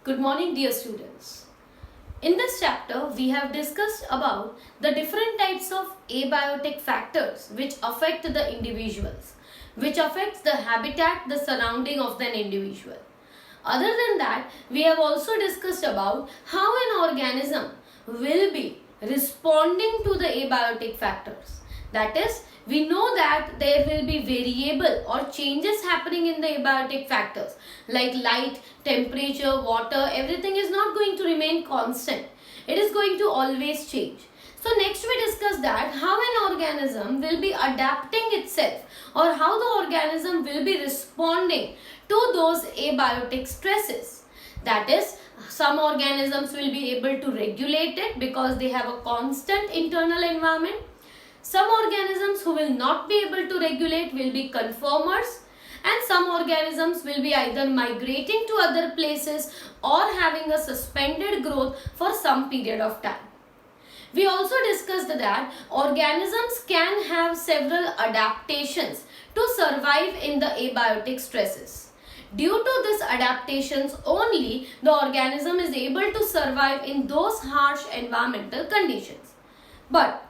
Good morning, dear students. In this chapter, we have discussed about the different types of abiotic factors which affect the individuals, which affects the habitat, the surrounding of an individual. Other than that, we have also discussed about how an organism will be responding to the abiotic factors. That is, we know that there will be variable or changes happening in the abiotic factors like light, temperature, water, everything is not going to remain constant. It is going to always change. So next we discuss that how an organism will be adapting itself or how the organism will be responding to those abiotic stresses. That is, some organisms will be able to regulate it because they have a constant internal environment. Some organisms who will not be able to regulate will be conformers, and some organisms will be either migrating to other places or having a suspended growth for some period of time. We also discussed that organisms can have several adaptations to survive in the abiotic stresses. Due to these adaptations only, the organism is able to survive in those harsh environmental conditions. But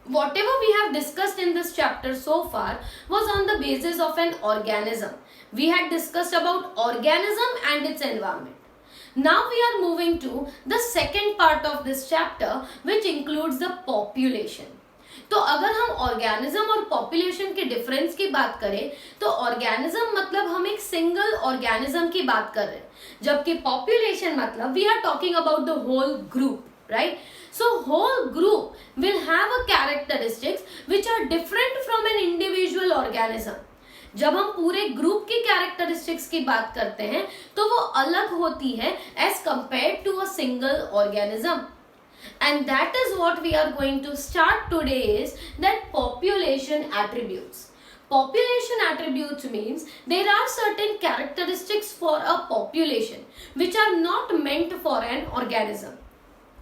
whatever we have discussed in this chapter so far was on the basis of an organism. We had discussed about organism and its environment. Now we are moving to the second part of this chapter, which includes the population. तो अगर हम organism और population के difference की बात करें तो organism मतलब हम एक सिंगल ऑर्गेनिज्म की बात कर रहे हैं, जबकि पॉपुलेशन मतलब we are talking about the whole group, right? So whole group will have a characteristics which are different from an individual organism. जब हम पूरे ग्रुप की कैरेक्टरिस्टिक्स की बात करते हैं तो वो अलग होती है as compared to a single organism. And that is what we are going to start today is that population attributes. Population attributes means there are certain characteristics for a population which are not meant for an organism.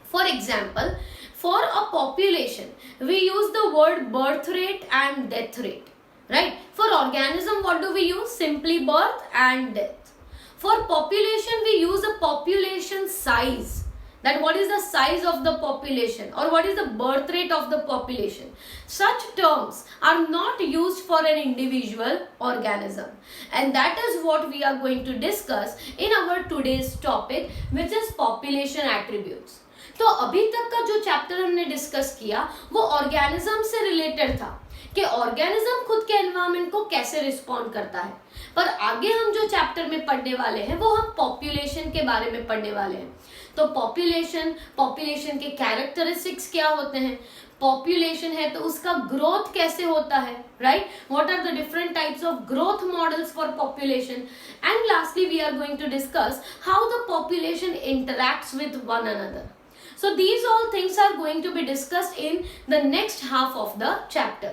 For example, for a population, we use the word birth rate and death rate, right? For organism, what do we use? Simply birth and death. For population, we use a population size. That what is the size of the population or what is the birth rate of the population. Such terms are not used for an individual organism. And that is what we are going to discuss in our today's topic, which is population attributes. तो अभी तक का जो chapter हमने discuss किया वो organism से related था कि ऑर्गेनिज्म खुद के एनवायरनमेंट को कैसे रिस्पॉन्ड करता है, पर आगे हम जो चैप्टर में पढ़ने वाले हैं वो हम पॉपुलेशन के बारे में पढ़ने वाले हैं. तो पॉपुलेशन के कैरेक्टरिस्टिक्स क्या होते हैं, पॉपुलेशन है तो उसका ग्रोथ कैसे होता है, right? What are the different types of growth models for population, and lastly we are going to discuss how the population interacts with one another. So these all things are going to be discussed in the next half of the chapter.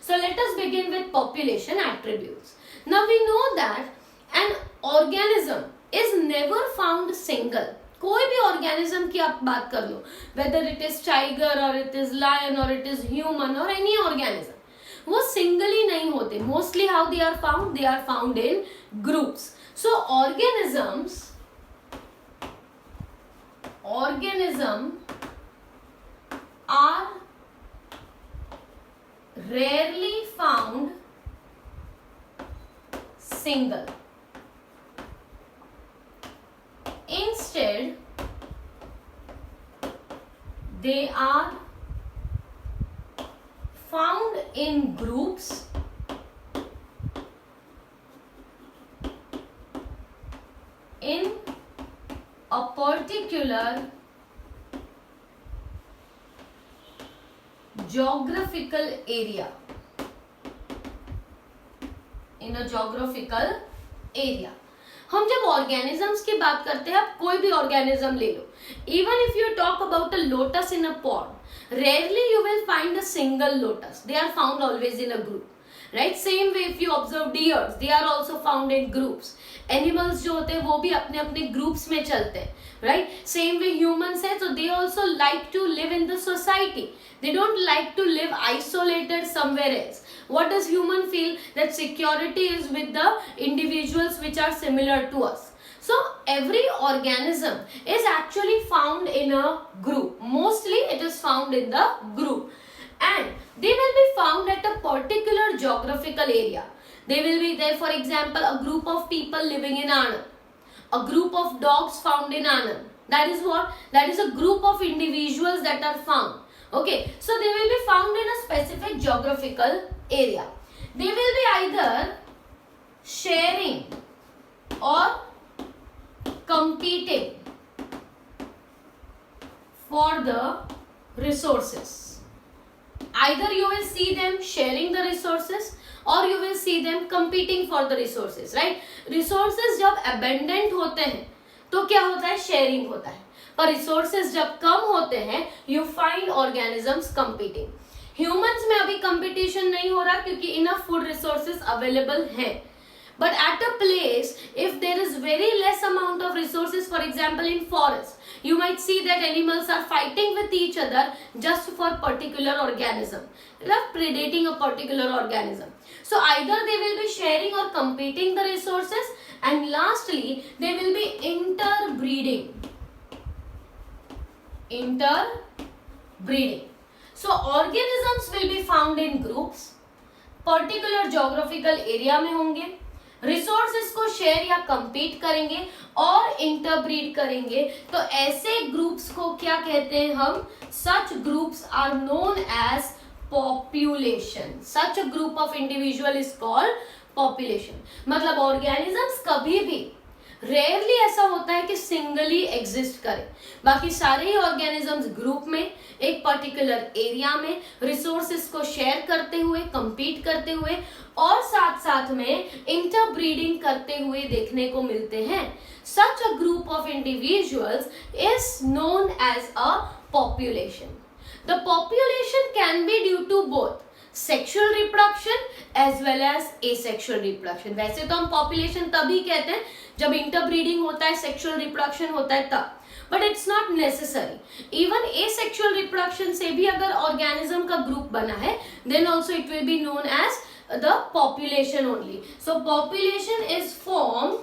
So let us begin with population attributes. Now we know that an organism is never found single. कोई भी organism की आप बात कर लो, whether it is tiger or it is lion or it is human or any organism, वो singly नहीं होते. Mostly how they are found? They are found in groups. So organisms are rarely found single. Instead, they are found in groups in a particular geographical area. In a geographical area. हम जब organisms की बात करते हैं, आप कोई भी organism ले लो, even if you talk about a lotus in a pond, rarely you will find a single lotus. They are found always in a group, right? Same way if you observe deers, they are also found in groups. Animals जो होते हैं वो भी अपने अपने groups में चलते हैं, right? Same way humans है, so they also like to live in the society. They don't like to live isolated somewhere else. What does human feel? That security is with the individuals which are similar to us. So every organism is actually found in a group. Mostly it is found in the group, and they will be found at a particular geographical area. They will be there, for example, a group of people living in Anand, a group of dogs found in Anand. That is what? That is a group of individuals that are found. Okay, so they will be found in a specific geographical area. They will be either sharing or competing for the resources. Either you will see them sharing the resources और you will see them competing for the resources, right? Resources जब abundant होते हैं तो क्या होता है? Sharing होता है. पर resources जब कम होते हैं you find organisms competing. Humans में अभी competition नहीं हो रहा क्योंकि enough food resources available हैं. But at a place, if there is very less amount of resources, for example in forest, you might see that animals are fighting with each other just for particular organism. They are predating a particular organism. So either they will be sharing or competing the resources, and lastly they will be interbreeding. Interbreeding. So organisms will be found in groups, particular geographical area में होंगे, resources को share या compete करेंगे और interbreed करेंगे. तो ऐसे groups को क्या कहते हैं हम? Such groups are known as population. Such group of individual is called population. मतलब ऑर्गेनिजम्स कभी भी रेयरली ऐसा होता है कि सिंगली एग्जिस्ट करे. बाकी सारे ही ऑर्गेनिजम्स ग्रुप में एक पर्टिकुलर एरिया में रिसोर्सेस को शेयर करते हुए, कंपीट करते हुए और साथ साथ में इंटरब्रीडिंग करते हुए देखने को मिलते हैं. Such a group of individuals is known as a population. The population can be due to both sexual reproduction as well as asexual reproduction. वैसे तो हम पॉपुलेशन तभी कहते हैं जब इंटरब्रीडिंग होता है, सेक्सुअल रिप्रोडक्शन होता है तब. But it's not necessary. Even asexual reproduction से भी अगर ऑर्गेनिज्म का ग्रुप बना है then also it will be known as the population only. So population is formed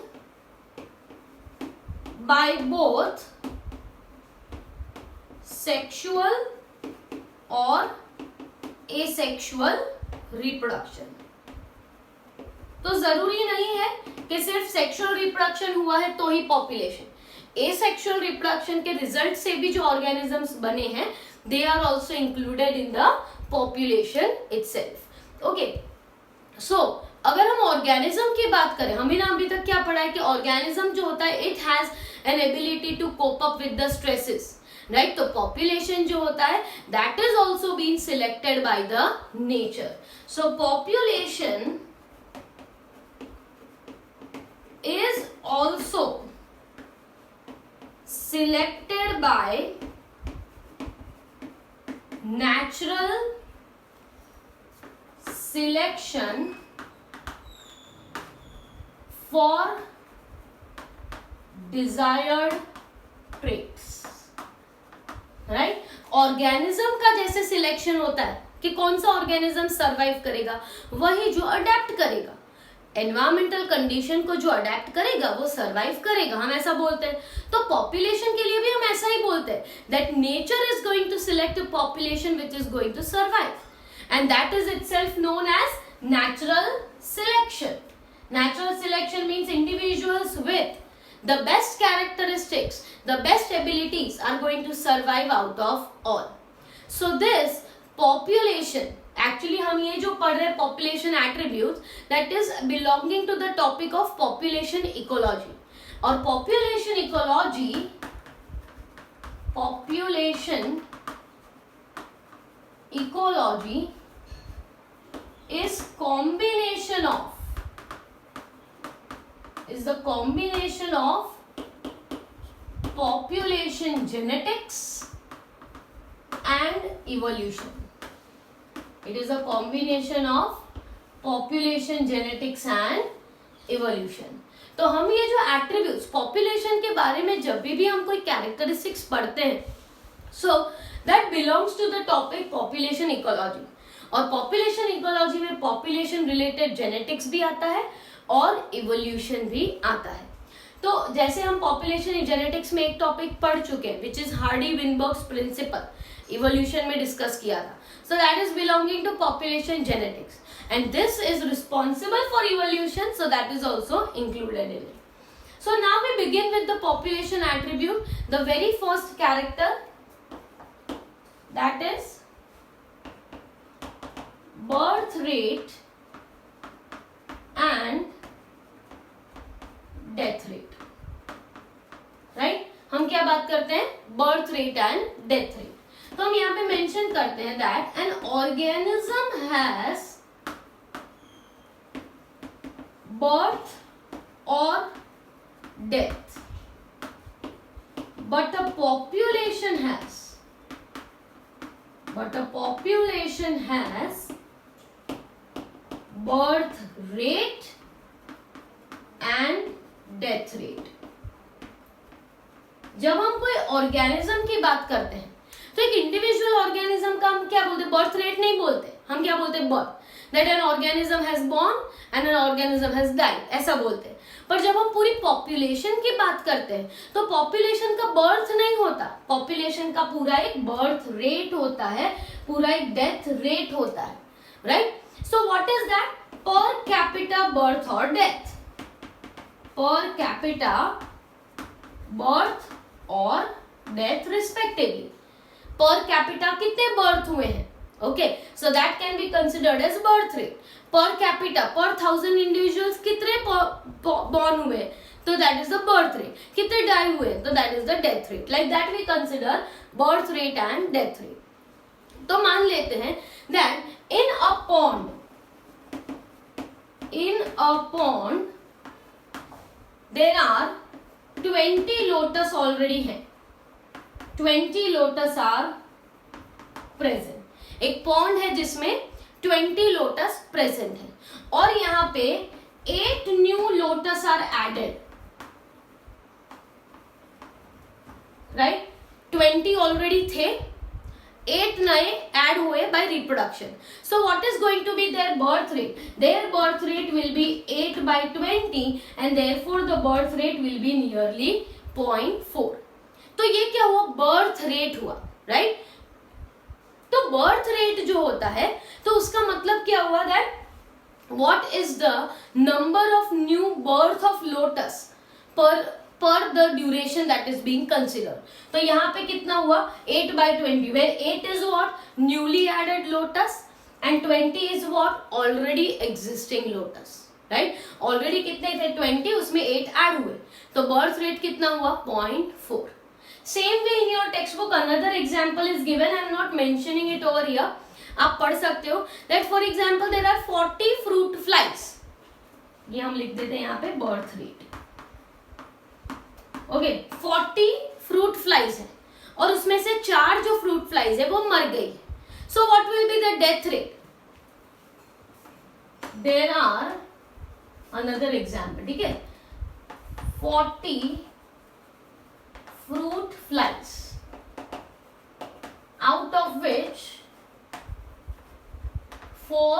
by both sexual or asexual reproduction. तो जरूरी नहीं है कि सिर्फ सेक्सुअल रिप्रोडक्शन हुआ है तो ही पॉपुलेशन. एसेक्सुअल रिप्रोडक्शन के रिजल्ट से भी जो ऑर्गेनिजम्स बने हैं they are also included in the population itself. Okay, so अगर हम ऑर्गेनिज्म की बात करें, हमने अभी तक क्या पढ़ा है कि ऑर्गेनिज्म जो होता है it has an ability to cope up with the stresses, right. तो पॉपुलेशन जो होता है that is also been selected by the nature. So population is also selected by natural selection for desired traits, right. Organism का जैसे selection होता है कि कौन सा ऑर्गेनिज्म सरवाइव करेगा, वही जो अडेप्ट करेगा एनवायरमेंटल कंडीशन को, जो अडेप्ट करेगा वो सरवाइव करेगा, हम ऐसा बोलते हैं. तो पॉपुलेशन के लिए भी हम ऐसा ही बोलते हैं that nature is going to select a population which is going to survive. And that is itself known as natural selection. Natural selection means individuals with the best characteristics, the best abilities are going to survive out of all. So this population, actually हम ये जो पढ़ रहे हैं population attributes, that is belonging to the topic of population ecology. और population ecology is the combination of population genetics and evolution. It is a combination of population genetics and evolution. तो हम ये जो attributes population के बारे में जब भी हम कोई characteristics पढ़ते हैं, so that belongs to the topic population ecology. और population ecology में population related genetics भी आता है और evolution भी आता है. तो जैसे हम पॉपुलेशन जेनेटिक्स में एक टॉपिक पढ़ चुके हैं which is Hardy Weinberg's principle, evolution में डिस्कस किया था. So that is belonging to population genetics and this is responsible for evolution, so that is also included in it. So now we begin with the population attribute. The very first character, that is birth rate and death rate. Right? हम क्या बात करते हैं? Birth rate and death rate. तो हम यहाँ पे mention करते हैं that an organism has birth or death, but a population has birth rate and death rate. जब हम कोई ऑर्गेनिज्म की बात करते हैं तो एक इंडिविजुअल ऑर्गेनिज्म का हम क्या बोलते हैं? बर्थ रेट नहीं बोलते, हम क्या बोलते हैं? Birth. That an organism has born and an organism has died, ऐसा बोलते हैं. पर जब हम पूरी पॉपुलेशन की बात करते हैं तो पॉपुलेशन का बर्थ नहीं होता, पॉपुलेशन का पूरा एक बर्थ रेट होता है, पूरा एक डेथ रेट होता है. Right? So what is that? Per capita birth और डेथ. पर कैपिटा बर्थ और डेथ रिस्पेक्टिवली. पर कैपिटा कितने बर्थ हुए हैं? Okay, so that can be considered as birth rate. Per capita, per 1000 individuals कितने born हुए? तो that is the birth rate. कितने die हुए? तो that is the death rate. Like that we consider birth rate and death rate. तो मान लेते हैं that in a pond there are 20 lotus already हैं. 20 lotus are present. एक pond है जिसमें 20 लोटस प्रेजेंट है और यहाँ पे 8 new lotus are added. Right? 20 already थे, 8 नए ऐड हुए by reproduction. So what is going to be their birth rate? Their birth rate will be 8/20 and therefore the birth rate will be nearly 0.4. तो ये क्या हुआ? Birth rate हुआ. Right? तो birth rate जो होता है तो उसका मतलब क्या हुआ? That what is the number of new birth of lotus per the duration that is being considered. तो यहाँ पे कितना हुआ? 8/20, where 8 is what? Newly added lotus and 20 is what? Already existing lotus. Right? Already कितने थे? 20, उसमें 8 add हुए, तो बर्थ रेट कितना हुआ? 0.4. Same way in your textbook another example is given. I am not mentioning it over here. आप पढ़ सकते हो that for example there are 40 fruit flies. ये हम लिख देते हैं यहाँ पे birth rate. Okay, 40 fruit flies है और उसमें से 4 जो fruit flies है वो मर गई. So what will be the death rate? There are another example. ठीक है? 40 fruit flies, out of which 4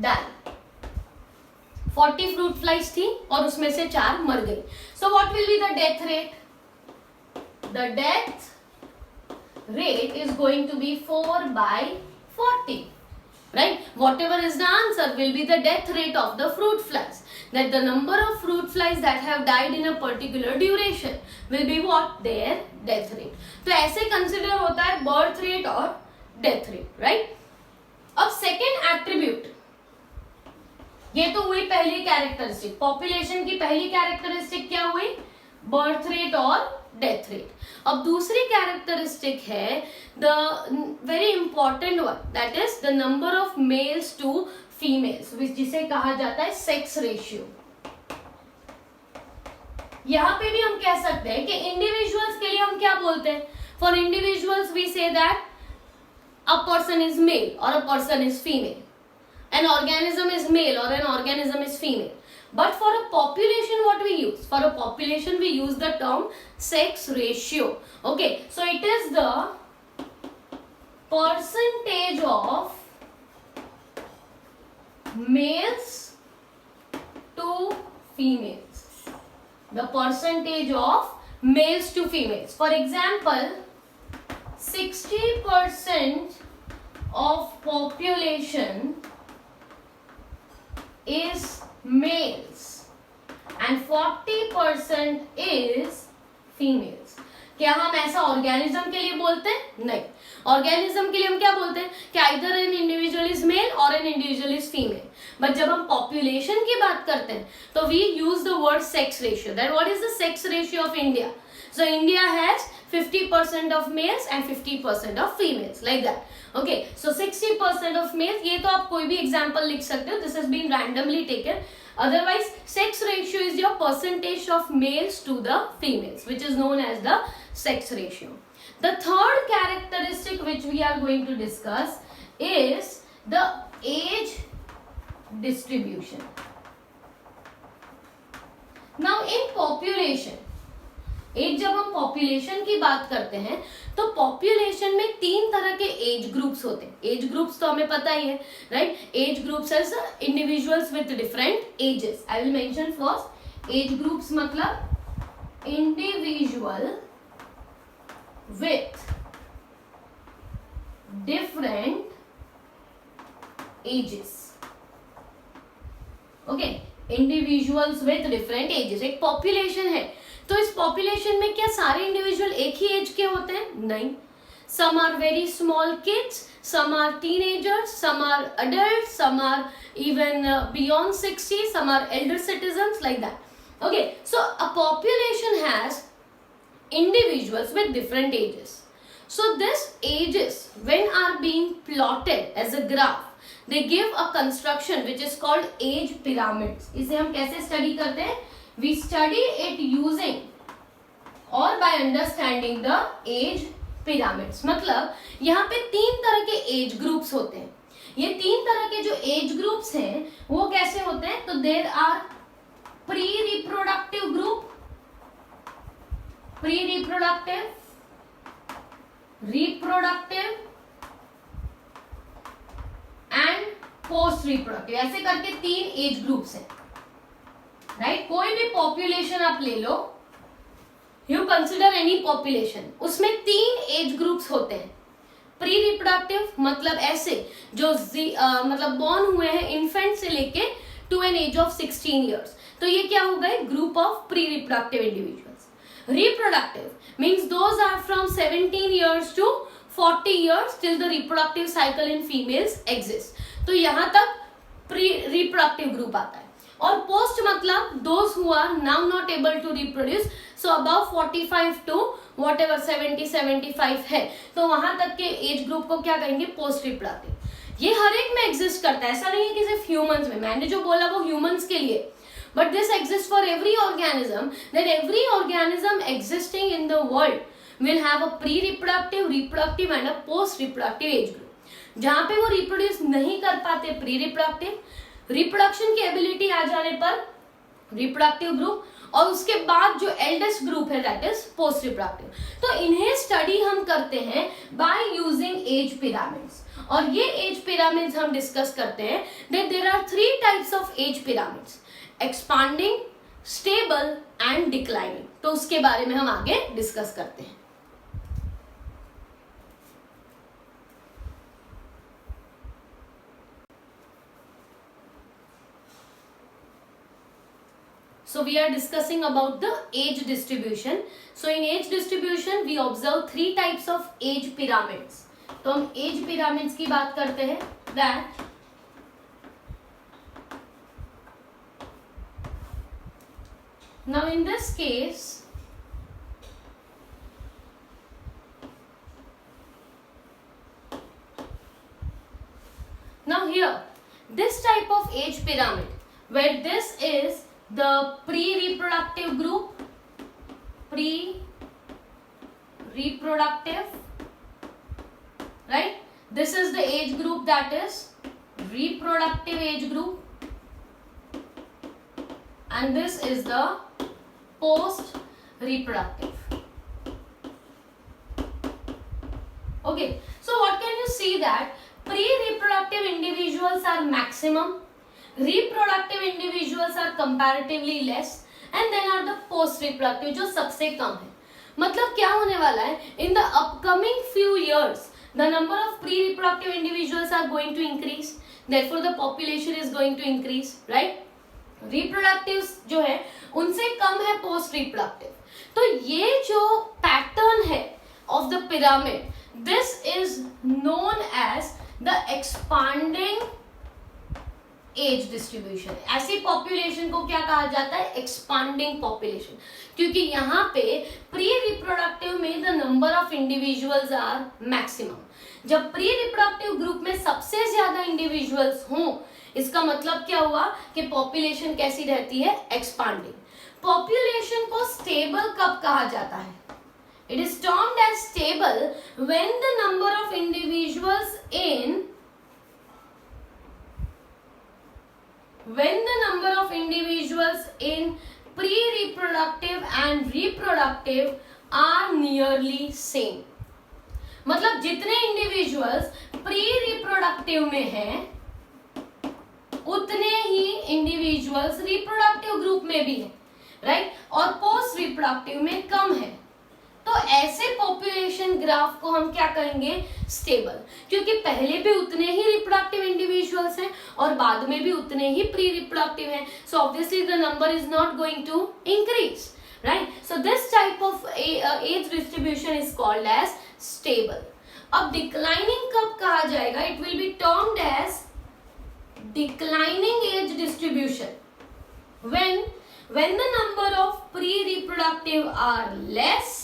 die. 40 fruit flies थी और उसमें से 4 मर गई. So what will be the death rate? The death rate is going to be 4/40. Right? Whatever is the answer will be the death rate of the fruit flies. That the number of fruit flies that have died in a particular duration will be what? Their death rate. तो ऐसे consider होता है birth rate और death rate. Right? अब second attribute, ये तो हुई पहली कैरेक्टरिस्टिक. पॉपुलेशन की पहली कैरेक्टरिस्टिक क्या हुई? बर्थ रेट और डेथ रेट. अब दूसरी कैरेक्टरिस्टिक है the very important one, that is the number of males to females, जिसे कहा जाता है सेक्स रेशियो. यहाँ पे भी हम कह सकते हैं कि इंडिविजुअल्स के लिए हम क्या बोलते हैं? For individuals we say that a person is male और a person is female, an organism is male और an organism is female. But for a population, what we use? For a population, we use the term sex ratio. Okay, so it is the percentage of males to females. the percentage of males to females. For example, 60% of population is males and 40% is females. क्या हम ऐसा organism के लिए बोलते हैं? नहीं. Organism के लिए हम क्या बोलते हैं कि either an individual is male और an individual is female. But जब हम पॉपुलेशन की बात करते हैं तो we use the word sex ratio. That what is the sex ratio of India? So India has 50% of males and 50% of females, like that. Okay, so 60% of males, ये तो आप कोई भी example लिख सकते हो. This has been randomly taken. Otherwise, sex ratio is your percentage of males to the females, which is known as the sex ratio. The third characteristic which we are going to discuss is the age distribution. Now, in population, एक जब हम population की बात करते हैं तो population में 3 तरह के एज ग्रुप्स होते हैं. एज ग्रुप्स तो हमें पता ही है, right? As groups as individuals with different ages. I will mention first. Age groups मतलब individual with different ages. Okay, individuals with different ages. एक पॉपुलेशन है तो इस पॉपुलेशन में क्या सारे इंडिविजुअल एक ही एज के होते हैं? नहीं. Some are very small kids, some are teenagers, some are adult, some are even beyond 60, some are elder citizens, like that. Okay, so a population has individuals with different ages. So this ages, when are being plotted as a graph, they give a construction which is called age pyramids. इसे हम कैसे study करते हैं? We study it using or by understanding the age pyramids. मतलब यहाँ पे 3 तरह के एज ग्रुप्स होते हैं. ये 3 तरह के जो एज ग्रुप्स हैं वो कैसे होते हैं? तो there are pre reproductive group, pre reproductive, reproductive and post reproductive. ऐसे करके 3 एज ग्रुप्स हैं, राइट? कोई भी पॉपुलेशन आप ले लो, यू कंसिडर एनी पॉपुलेशन, उसमें 3 एज ग्रुप्स होते हैं. प्री रिप्रोडक्टिव मतलब ऐसे जो मतलब बॉर्न हुए हैं इन्फेंट से लेके to an age of 16 years. तो ये क्या हो गए? Group of pre reproductive individuals. Reproductive means those are from 17 years to 40 years till the reproductive cycle in females exists. तो यहाँ तक प्री रिप्रोडक्टिव ग्रुप आता है. और पोस्ट मतलब those who are now not able to reproduce, so above 45 to whatever 70-75 है, तो वहां तक के एज ग्रुप को क्या कहेंगे? Post reproductive. ये हर एक में एग्जिस्ट करता है, ऐसा नहीं है कि सिर्फ ह्यूमंस में. मैंने जो बोला वो ह्यूमंस के लिए, but this exists for every organism. That every organism existing in the world will have a pre-reproductive, reproductive and a post-reproductive age group. जहाँ पे वो reproduce नहीं कर पाते pre-reproductive, reproduction की ability आ जाने पर reproductive group, और उसके बाद जो eldest group है that is post-reproductive. तो इन्हें study हम करते हैं by using age pyramids. और ये age pyramids हम discuss करते हैं that there are 3 types of age pyramids. Expanding, stable and declining. तो उसके बारे में हम आगे डिस्कस करते हैं. So we are discussing about the age distribution. So in age distribution we observe 3 types of age pyramids. तो हम age pyramids की बात करते हैं. That now in this case now here this type of age pyramid where this is the pre-reproductive group, pre-reproductive, right? This is the age group that is reproductive age group, and this is the post reproductive. Okay, so what can you see? That pre-reproductive individuals are maximum, reproductive individuals are comparatively less, and then are the post reproductive जो सबसे कम है। मतलब क्या होने वाला है, in the upcoming few years the number of pre reproductive individuals are going to increase, therefore the population is going to increase, right. Reproductive जो है उनसे कम है पोस्ट रिप्रोडक्टिव। तो ये जो पैटर्न है of the pyramid, this is known as the expanding age distribution. ऐसी population को क्या कहा जाता है, एक्सपांडिंग पॉपुलेशन, क्योंकि यहाँ पे प्री रिप्रोडक्टिव में the number of individuals are maximum. जब प्री रिप्रोडक्टिव ग्रुप में सबसे ज्यादा इंडिविजुअल्स हों, इसका मतलब क्या हुआ कि पॉपुलेशन कैसी रहती है, एक्सपांडिंग। पॉपुलेशन को स्टेबल कब कहा जाता है, it is termed as stable when the number of individuals in when the number of individuals in pre-reproductive and reproductive are nearly same। मतलब जितने इंडिविजुअल्स प्री रिप्रोडक्टिव में हैं उतने ही इंडिविजुअल्स रिप्रोडक्टिव ग्रुप में भी हैं, राइट, और पोस्ट रिप्रोडक्टिव में कम है। तो ऐसे पॉपुलेशन ग्राफ को हम क्या कहेंगे, स्टेबल, क्योंकि पहले भी उतने ही रिप्रोडक्टिव इंडिविजुअल्स हैं और बाद में भी उतने ही प्री रिप्रोडक्टिव हैं, so obviously the number is not going to increase, right. So this type of age distribution is called as stable. अब डिक्लाइनिंग कब कहा जाएगा, it will be termed as declining age distribution when the number of pre-reproductive are less,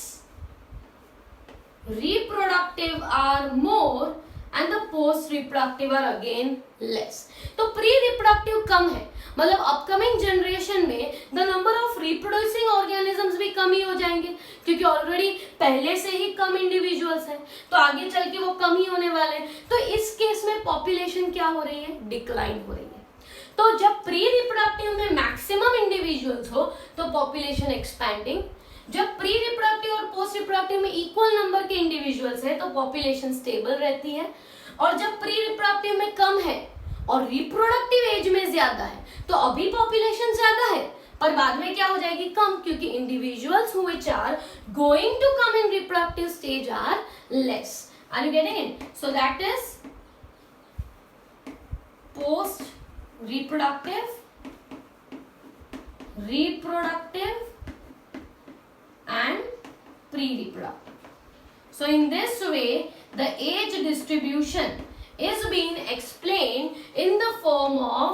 reproductive are more and the post reproductive are again less। तो pre reproductive कम है, मतलब upcoming generation में the number of reproducing organisms भी कम ही हो जाएंगे, क्योंकि already पहले से ही कम इंडिविजुअल्स हैं, तो आगे चल के वो कम ही होने वाले हैं। तो इस केस में पॉपुलेशन क्या हो रही है, डिक्लाइन हो रही है। तो जब प्री रिप्रोडक्टिव में मैक्सिमम इंडिविजुअल्स हो तो पॉपुलेशन एक्सपैंडिंग, जब प्री रिप्रोडक्टिव और पोस्ट रिप्रोडक्टिव में इक्वल नंबर के इंडिविजुअल्स है तो पॉपुलेशन स्टेबल रहती है, और जब प्री रिप्रोडक्टिव में कम है और रिप्रोडक्टिव एज में ज्यादा है तो अभी पॉपुलेशन ज्यादा है पर बाद में क्या हो जाएगी, कम, क्योंकि individuals which are going to come in reproductive stage are less. Are you getting it? So that is post reproductive, and pre-reproductive. So in this way the age distribution is being explained in the form of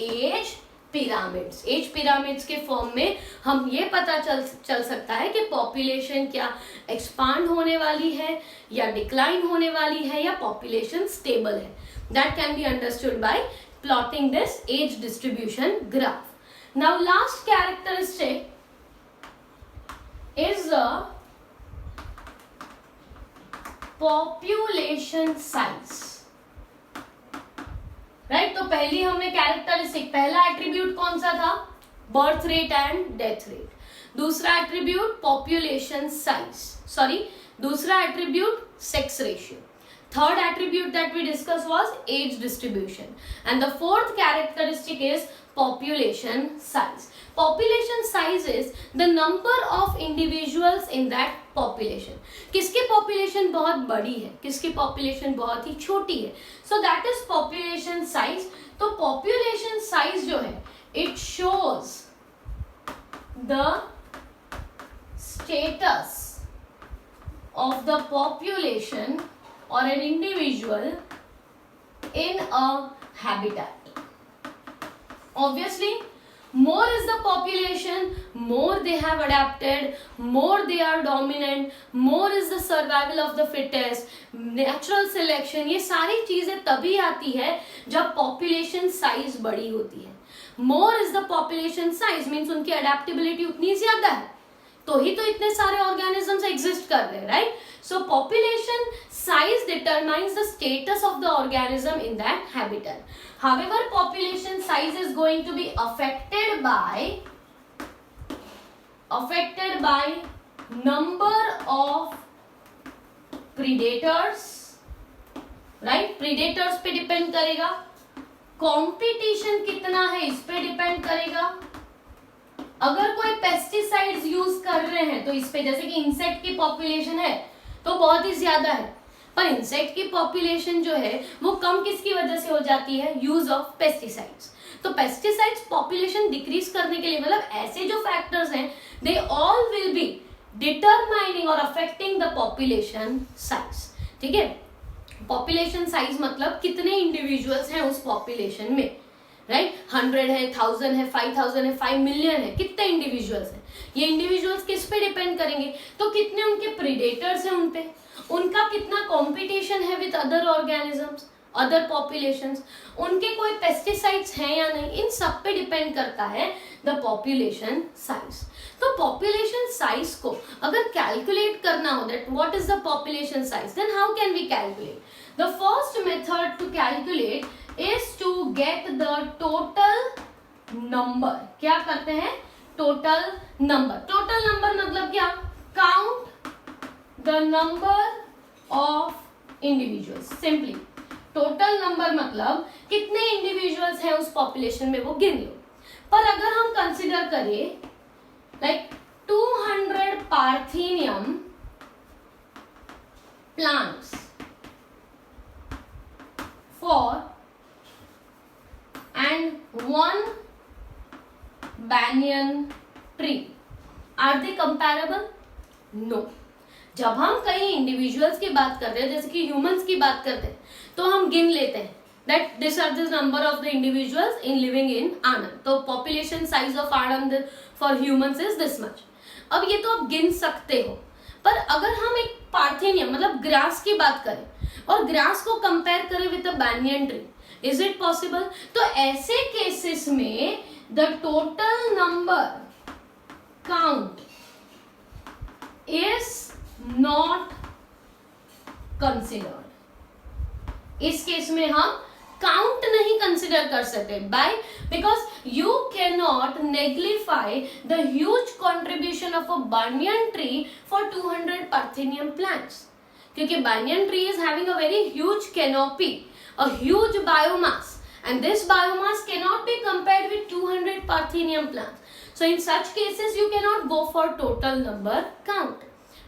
age pyramids। age pyramids के form में हम ये पता चल सकता है कि population क्या एक्सपांड होने वाली है या डिक्लाइन होने वाली है या पॉपुलेशन स्टेबल है। That can be understood by plotting this age distribution graph. Now last characteristic is the population size, right? तो पहली हमने कैरेक्टरिस्टिक, पहला एट्रीब्यूट कौन सा था, birth rate and death rate. दूसरा एट्रीब्यूट पॉपुलेशन साइज, दूसरा attribute sex ratio. Third attribute that we discussed was age distribution, and the fourth characteristic is population size. Population size is the number of individuals in that population. किसकी population बहुत बड़ी है, किसकी population बहुत ही छोटी है, so that is population size। तो population size जो है, it shows the status of the population or an individual in a habitat। Obviously more is the population, more they have adapted, more they are dominant, more is the survival of the fittest, natural selection, ये सारी चीजें तभी आती है जब population size बड़ी होती है। more is the population size means उनकी adaptability उतनी ज्यादा है, तो ही तो इतने सारे ऑर्गेनिजम्स एग्जिस्ट कर रहे हैं, right. So population size determines the status of the organism in that habitat. However population size is going to be affected by number of predators, right, predators पे डिपेंड करेगा, कंपटीशन कितना है इस पे depend करेगा, अगर कोई पेस्टिसाइड्स यूज कर रहे हैं तो इस पे, जैसे कि इंसेक्ट की पॉपुलेशन है तो बहुत ही ज्यादा है, पर इंसेक्ट की पॉपुलेशन जो है वो कम किसकी वजह से हो जाती है, यूज ऑफ पेस्टिसाइड्स। तो पेस्टिसाइड्स पॉपुलेशन डिक्रीज करने के लिए, मतलब ऐसे जो फैक्टर्स हैं they all will be determining और अफेक्टिंग द पॉपुलेशन साइज। ठीक है, पॉपुलेशन साइज मतलब कितने इंडिविजुअल्स हैं उस पॉपुलेशन में, राइट? 100 है, 1000 है, 5000 है, 5 मिलियन है, कितने इंडिविजुअल्स हैं। ये इंडिविजुअल्स किस पे डिपेंड करेंगे, तो कितने उनके प्रीडेटर्स हैं उन पे, उनका कितना कंपटीशन है with other organisms, other populations, उनके कोई पेस्टिसाइड्स हैं या नहीं, इन सब पे डिपेंड करता है द पॉपुलेशन साइज। तो पॉपुलेशन साइज को अगर कैलकुलेट करना हो, that what is the population size, then how can we calculate? The first method to calculate is to get the total number। क्या करते हैं, टोटल नंबर। टोटल नंबर मतलब क्या, count the number of individuals. Simply total number मतलब कितने individuals हैं उस population में वो गिन लो। पर अगर हम कंसिडर करें like 200 parthenium plants for and one banyan tree, are they comparable? No। जब हम कई इंडिविजुअल्स की बात कर रहे हैं, जैसे कि ह्यूमंस की बात करते हैं, तो हम गिन लेते हैं that this are the number of the individuals in living in Anand। तो population size of Anand for humans is this much। अब ये तो आप गिन सकते हो, पर अगर हम एक पार्थेनियम मतलब ग्रास की बात करें और ग्रास को कंपेयर करें with a banyan tree, is it possible? तो ऐसे केसेस में the total number count is not considered. इस केस में हम काउंट नहीं कंसिडर कर सकते, by because you can not nullify the huge contribution of a banyan tree for 200 parthenium plants, क्योंकि banyan tree is having a very huge canopy, a huge biomass, and this biomass cannot be compared with 200 Parthenium plants. So in such cases you cannot go for total number count,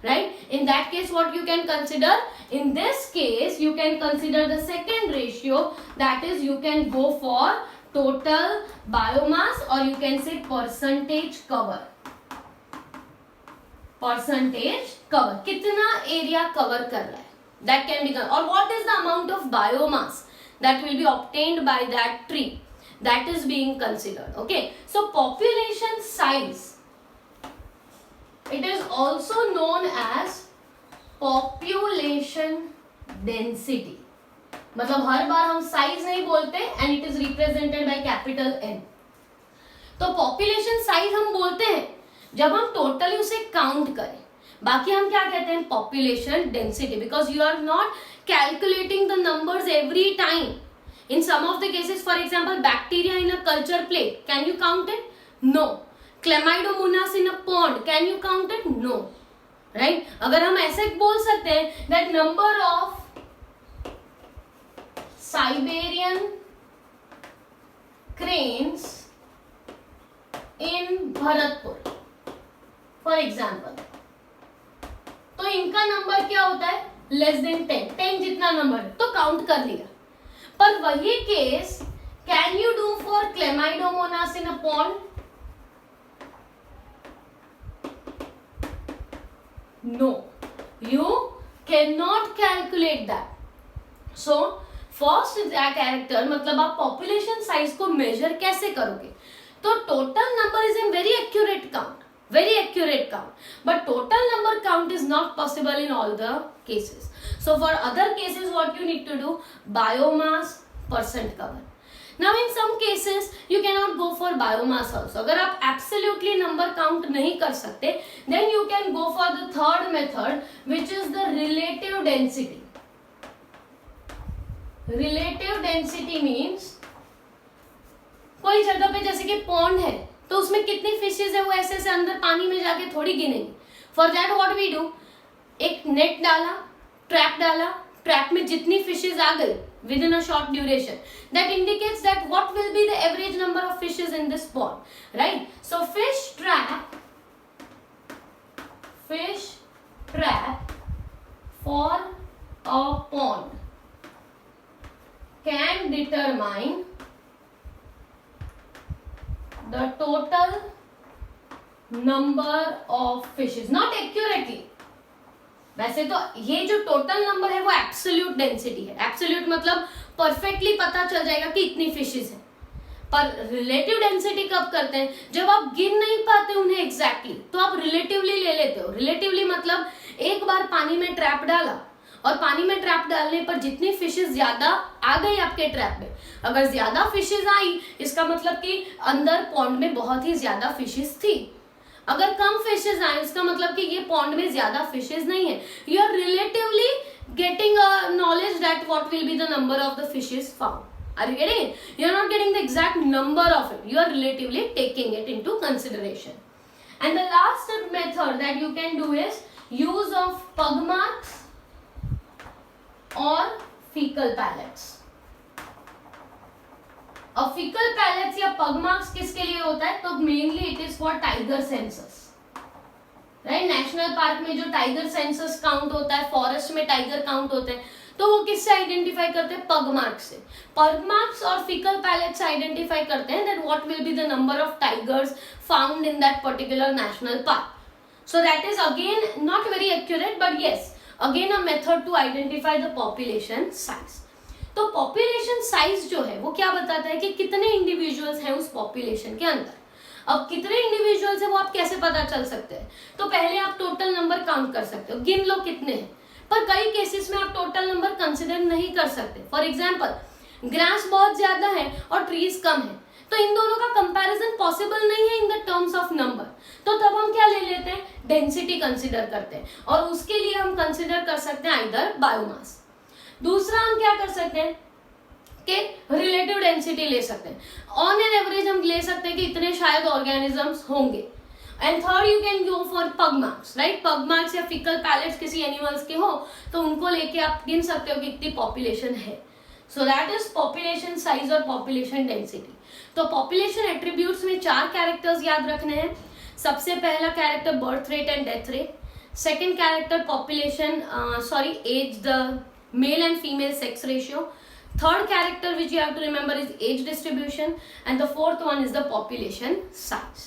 right? In that case what you can consider, in this case you can consider the second ratio, that is you can go for total biomass, or you can say percentage cover। percentage cover, कितना area cover कर रहा है, that can be done, or what is the amount of biomass that will be obtained by that tree, that is being considered। okay, so population size, it is also known as population density। मतलब हर बार हम size नहीं बोलते, and it is represented by capital N। तो population size हम बोलते हैं जब हम टोटली उसे काउंट करें, बाकी हम क्या कहते हैं, population density, because you are not calculating the numbers every time. In some of the cases, for example bacteria in a culture plate, can you count it? No. Chlamydomonas in a pond, can you count it? No, right? अगर हम ऐसे बोल सकते हैं that number of Siberian cranes in Bharatpur for example, तो इनका number क्या होता है, लेस देन 10 जितना नंबर है तो काउंट कर लिया। पर वही case can you do for Chlamydomonas in a pond? No, you can not calculate that. So first character मतलब आप पॉपुलेशन साइज को मेजर कैसे करोगे, तो total number is an very accurate count, very accurate count, but total number count is not possible in all the cases। so for other cases what you need to do, biomass percent cover। now in some cases you cannot go for biomass also। अगर आप absolutely number count नहीं कर सकते, then you can go for the third method, which is the relative density। relative density means कोई जगह पे जैसे कि पॉन्ड है तो उसमें कितनी फिशेज है वो ऐसे ऐसे अंदर पानी में जाके थोड़ी गिनेंगे। For that what we do, एक नेट डाला, ट्रैप डाला, ट्रैप में जितनी फिशेज आ गई within a short duration. That indicates that what will be the average number of fishes in this pond, right? So fish trap for a pond can determine the total number of fishes, not accurately. वैसे तो ये जो total number है वो absolute density है. Absolute मतलब perfectly पता चल जाएगा कि इतनी फिशेस हैं. पर रिलेटिव डेंसिटी कब करते हैं? जब आप गिन नहीं पाते उन्हें एग्जैक्टली, तो आप रिलेटिवली ले लेते हो. रिलेटिवली मतलब एक बार पानी में ट्रैप डाला और पानी में ट्रैप डालने पर जितनी फिशेस ज्यादा आ गई आपके ट्रैप में, अगर ज्यादा फिशेस आई इसका मतलब कि अंदर पॉन्ड में बहुत ही ज्यादा फिशेस थी. अगर कम फिशेस आए इसका मतलब कि ये पॉन्ड में ज्यादा फिशेस नहीं है. You are relatively getting a knowledge that what will be the number of the fishes found. Are you getting it? You are not getting the exact number of it. You are relatively taking it into consideration. And the last method that you can do is use of pug marks or fecal pellets. अब fecal pellets या pug marks किसके लिए होता है? तो mainly it is for tiger census. Right, national park में जो tiger census count होता है, फॉरेस्ट में टाइगर काउंट होते हैं, तो वो किससे आइडेंटिफाई करते हैं? पग मार्क्स से. पग मार्क्स और फीकल पैलेट्स आइडेंटिफाई करते हैं that what will be the number of tigers found in that particular national park. So that is again not very accurate, but yes again a method to identify the population size. तो population साइज जो है वो क्या बताता है कि कितने इंडिविजुअल्स हैं उस पॉपुलेशन के अंदर. अब कितने इंडिविजुअल्स है वो आप कैसे पता चल सकते हैं? तो पहले आप टोटल नंबर काउंट कर सकते हो, गिन लो कितने हैं. पर कई केसेस में आप टोटल नंबर कंसिडर नहीं कर सकते. फॉर एग्जांपल, ग्रास बहुत ज्यादा है और ट्रीज कम है, तो इन दोनों का कंपैरिजन पॉसिबल नहीं है in the terms of number. तो तब हम क्या ले लेते हैं? डेंसिटी कंसिडर करते हैं, और उसके लिए हम कंसिडर कर सकते हैं आइदर बायोमास. दूसरा हम क्या कर सकते हैं कि रिलेटिव डेंसिटी ले सकते हैं. ऑन एन एवरेज हम ले सकते हैं कि इतने शायद ऑर्गेनिजम्स होंगे. And third you can go for पग मार्क्स, राइट. पग मार्क्स या फिकल पैलेट्स किसी एनिमल्स के हो तो उनको लेके आप गिन सकते हो कि इतनी पॉपुलेशन है. So that is population size और पॉपुलेशन डेंसिटी. तो पॉपुलेशन एट्रीब्यूट्स में 4 कैरेक्टर्स याद रखने हैं. सबसे पहला character birth rate and death rate. Second character population age, the male and female sex ratio. Third character which you have to remember is age distribution, and the fourth one is the population size.